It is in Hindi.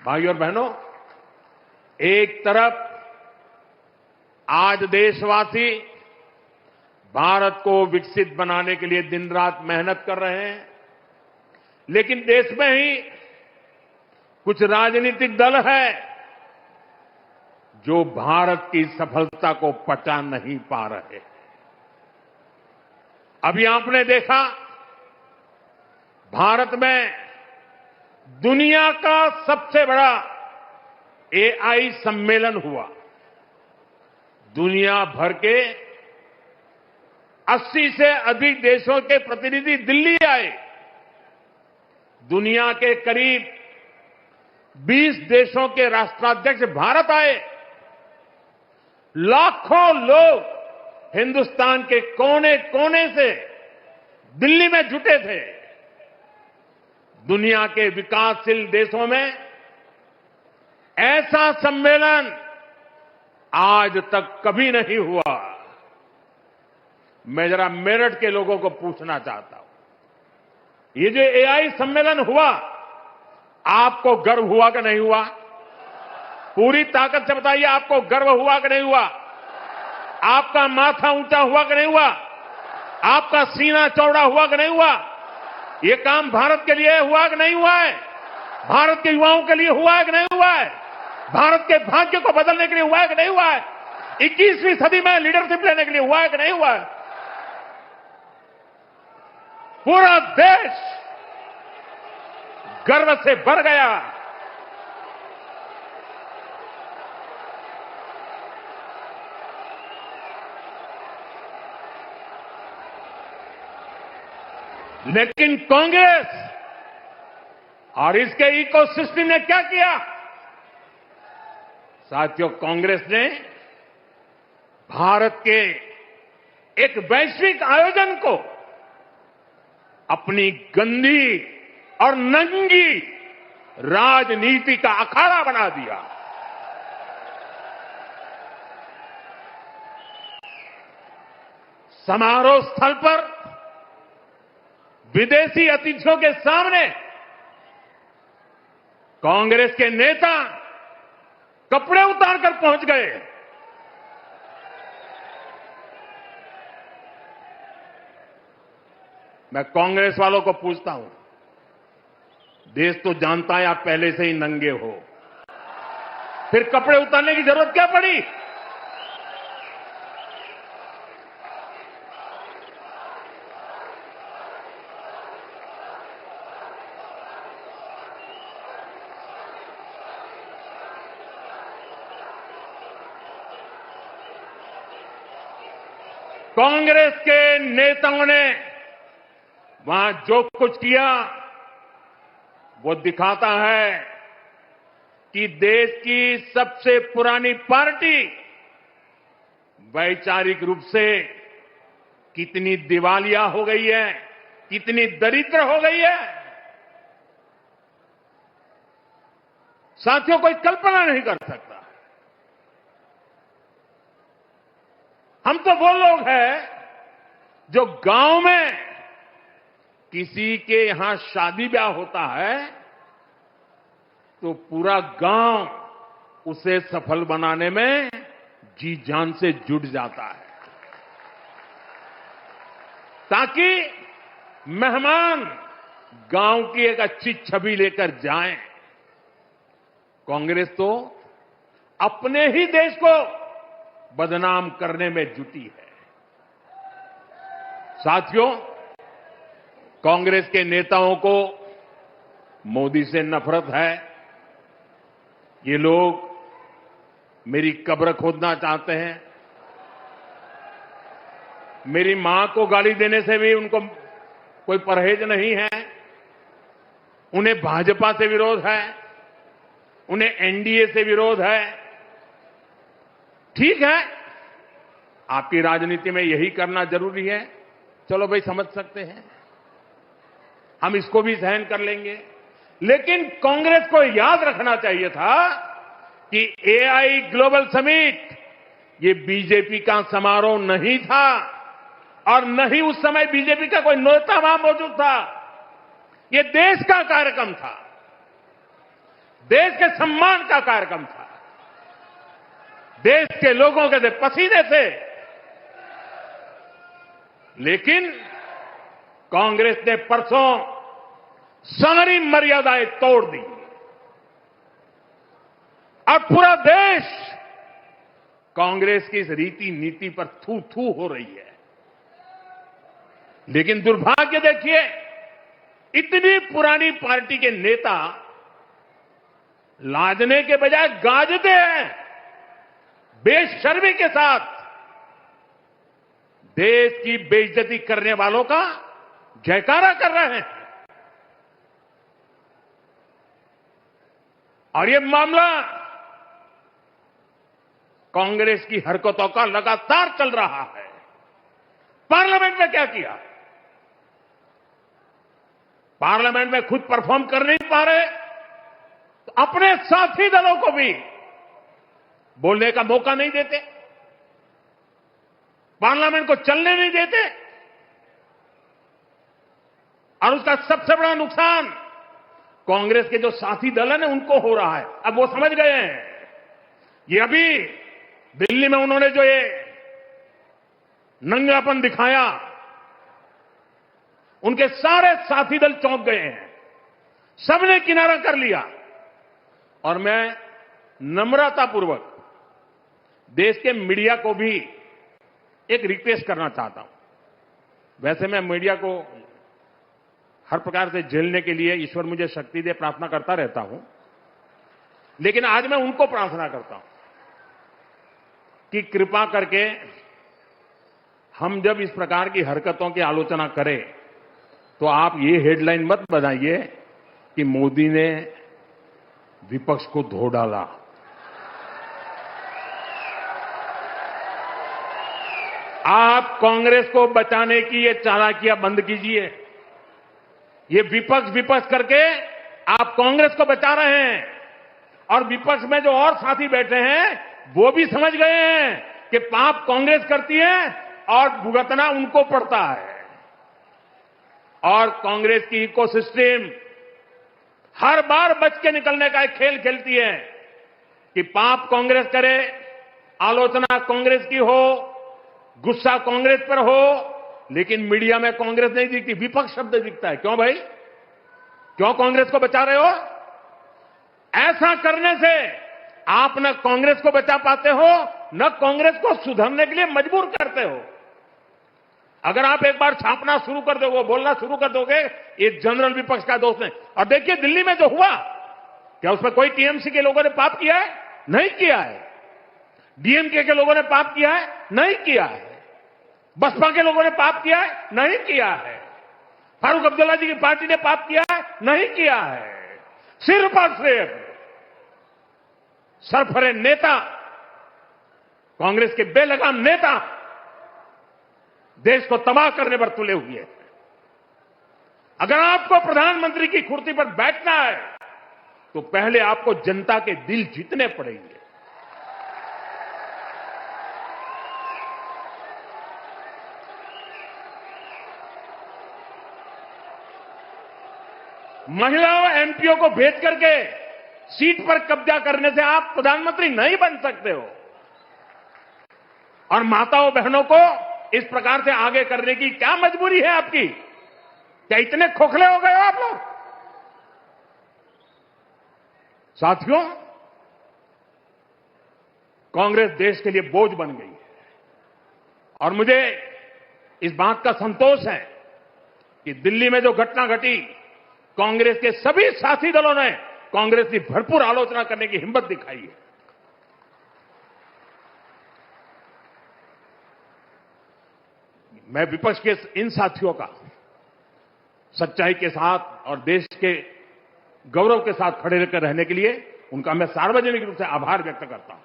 भाइयों और बहनों, एक तरफ आज देशवासी भारत को विकसित बनाने के लिए दिन रात मेहनत कर रहे हैं, लेकिन देश में ही कुछ राजनीतिक दल है जो भारत की सफलता को पचा नहीं पा रहे। अभी आपने देखा, भारत में दुनिया का सबसे बड़ा एआई सम्मेलन हुआ। दुनिया भर के 80 से अधिक देशों के प्रतिनिधि दिल्ली आए। दुनिया के करीब 20 देशों के राष्ट्राध्यक्ष भारत आए। लाखों लोग हिंदुस्तान के कोने कोने से दिल्ली में जुटे थे। दुनिया के विकासशील देशों में ऐसा सम्मेलन आज तक कभी नहीं हुआ। मैं जरा मेरठ के लोगों को पूछना चाहता हूं, ये जो एआई सम्मेलन हुआ, आपको गर्व हुआ कि नहीं हुआ? पूरी ताकत से बताइए, आपको गर्व हुआ कि नहीं हुआ? आपका माथा ऊंचा हुआ कि नहीं हुआ? आपका सीना चौड़ा हुआ कि नहीं हुआ? ये काम भारत के लिए हुआ कि नहीं हुआ है? भारत के युवाओं के लिए हुआ है कि नहीं हुआ है? भारत के भाग्य को बदलने के लिए हुआ है कि नहीं हुआ है? 21वीं सदी में लीडरशिप लेने के लिए हुआ है कि नहीं हुआ है? पूरा देश गर्व से भर गया। लेकिन कांग्रेस और इसके इकोसिस्टम ने क्या किया? साथियों, कांग्रेस ने भारत के एक वैश्विक आयोजन को अपनी गंदी और नंगी राजनीति का अखाड़ा बना दिया। समारोह स्थल पर विदेशी अतिथियों के सामने कांग्रेस के नेता कपड़े उतारकर पहुंच गए। मैं कांग्रेस वालों को पूछता हूं, देश तो जानता है आप पहले से ही नंगे हो, फिर कपड़े उतारने की जरूरत क्या पड़ी? कांग्रेस के नेताओं ने वहां जो कुछ किया वो दिखाता है कि देश की सबसे पुरानी पार्टी वैचारिक रूप से कितनी दिवालिया हो गई है, कितनी दरिद्र हो गई है। साथियों, कोई कल्पना नहीं कर सकता। हम तो वो लोग हैं जो गांव में किसी के यहां शादी ब्याह होता है तो पूरा गांव उसे सफल बनाने में जी जान से जुट जाता है, ताकि मेहमान गांव की एक अच्छी छवि लेकर जाएं। कांग्रेस तो अपने ही देश को बदनाम करने में जुटी है। साथियों, कांग्रेस के नेताओं को मोदी से नफरत है। ये लोग मेरी कब्र खोदना चाहते हैं। मेरी मां को गाली देने से भी उनको कोई परहेज नहीं है। उन्हें भाजपा से विरोध है, उन्हें एनडीए से विरोध है। ठीक है, आपकी राजनीति में यही करना जरूरी है, चलो भाई समझ सकते हैं, हम इसको भी सहन कर लेंगे। लेकिन कांग्रेस को याद रखना चाहिए था कि एआई ग्लोबल समिट ये बीजेपी का समारोह नहीं था और न ही उस समय बीजेपी का कोई नेता वहां मौजूद था। ये देश का कार्यक्रम था। देश के सम्मान का कार्यक्रम था। देश के लोगों के पसीने से। लेकिन कांग्रेस ने परसों सारी मर्यादाएं तोड़ दी और पूरा देश कांग्रेस की इस रीति नीति पर थू थू हो रही है। लेकिन दुर्भाग्य देखिए, इतनी पुरानी पार्टी के नेता लाजने के बजाय गाजते हैं। बेशर्मी के साथ देश की बेइज्जती करने वालों का जयकारा कर रहे हैं। और ये मामला कांग्रेस की हरकतों का लगातार चल रहा है। पार्लियामेंट में क्या किया? पार्लियामेंट में खुद परफॉर्म कर नहीं पा रहे तो अपने साथी दलों को भी बोलने का मौका नहीं देते, पार्लियामेंट को चलने नहीं देते। और उसका सबसे बड़ा नुकसान कांग्रेस के जो साथी दल हैं उनको हो रहा है। अब वो समझ गए हैं। ये अभी दिल्ली में उन्होंने जो ये नंगापन दिखाया, उनके सारे साथी दल चौंक गए हैं। सबने किनारा कर लिया। और मैं नम्रतापूर्वक देश के मीडिया को भी एक रिक्वेस्ट करना चाहता हूं। वैसे मैं मीडिया को हर प्रकार से झेलने के लिए ईश्वर मुझे शक्ति दे प्रार्थना करता रहता हूं, लेकिन आज मैं उनको प्रार्थना करता हूं कि कृपा करके हम जब इस प्रकार की हरकतों की आलोचना करें तो आप ये हेडलाइन मत बनाइए कि मोदी ने विपक्ष को धो डाला। आप कांग्रेस को बचाने की ये चालाकियां बंद कीजिए। ये विपक्ष करके आप कांग्रेस को बचा रहे हैं। और विपक्ष में जो और साथी बैठे हैं वो भी समझ गए हैं कि पाप कांग्रेस करती है और भुगतना उनको पड़ता है। और कांग्रेस की इकोसिस्टम हर बार बच के निकलने का एक खेल खेलती है कि पाप कांग्रेस करे, आलोचना कांग्रेस की हो, गुस्सा कांग्रेस पर हो, लेकिन मीडिया में कांग्रेस नहीं दिखती, विपक्ष शब्द दिखता है। क्यों भाई? क्यों कांग्रेस को बचा रहे हो? ऐसा करने से आप न कांग्रेस को बचा पाते हो, न कांग्रेस को सुधरने के लिए मजबूर करते हो। अगर आप एक बार छापना शुरू कर दोगे, बोलना शुरू कर दोगे, ये जनरल विपक्ष का दोस्त है। और देखिए दिल्ली में जो हुआ, क्या उसमें कोई टीएमसी के लोगों ने पाप किया है? नहीं किया है। डीएमके के लोगों ने पाप किया है? नहीं किया है। बसपा के लोगों ने पाप किया है? नहीं किया है। फारूक अब्दुल्ला जी की पार्टी ने पाप किया है? नहीं किया है। सिर्फ और सिर्फ सरफरे नेता, कांग्रेस के बेलगाम नेता देश को तबाह करने पर तुले हुए हैं। अगर आपको प्रधानमंत्री की कुर्सी पर बैठना है तो पहले आपको जनता के दिल जीतने पड़ेंगे। महिलाओं एमपीओ को भेज करके सीट पर कब्जा करने से आप प्रधानमंत्री नहीं बन सकते हो। और माताओं बहनों को इस प्रकार से आगे करने की क्या मजबूरी है आपकी? क्या इतने खोखले हो गए हो आप लोग? साथियों, कांग्रेस देश के लिए बोझ बन गई है। और मुझे इस बात का संतोष है कि दिल्ली में जो घटना घटी, कांग्रेस के सभी साथी दलों ने कांग्रेस की भरपूर आलोचना करने की हिम्मत दिखाई है। मैं विपक्ष के इन साथियों का सच्चाई के साथ और देश के गौरव के साथ खड़े रहकर रहने के लिए उनका मैं सार्वजनिक रूप से आभार व्यक्त करता हूं।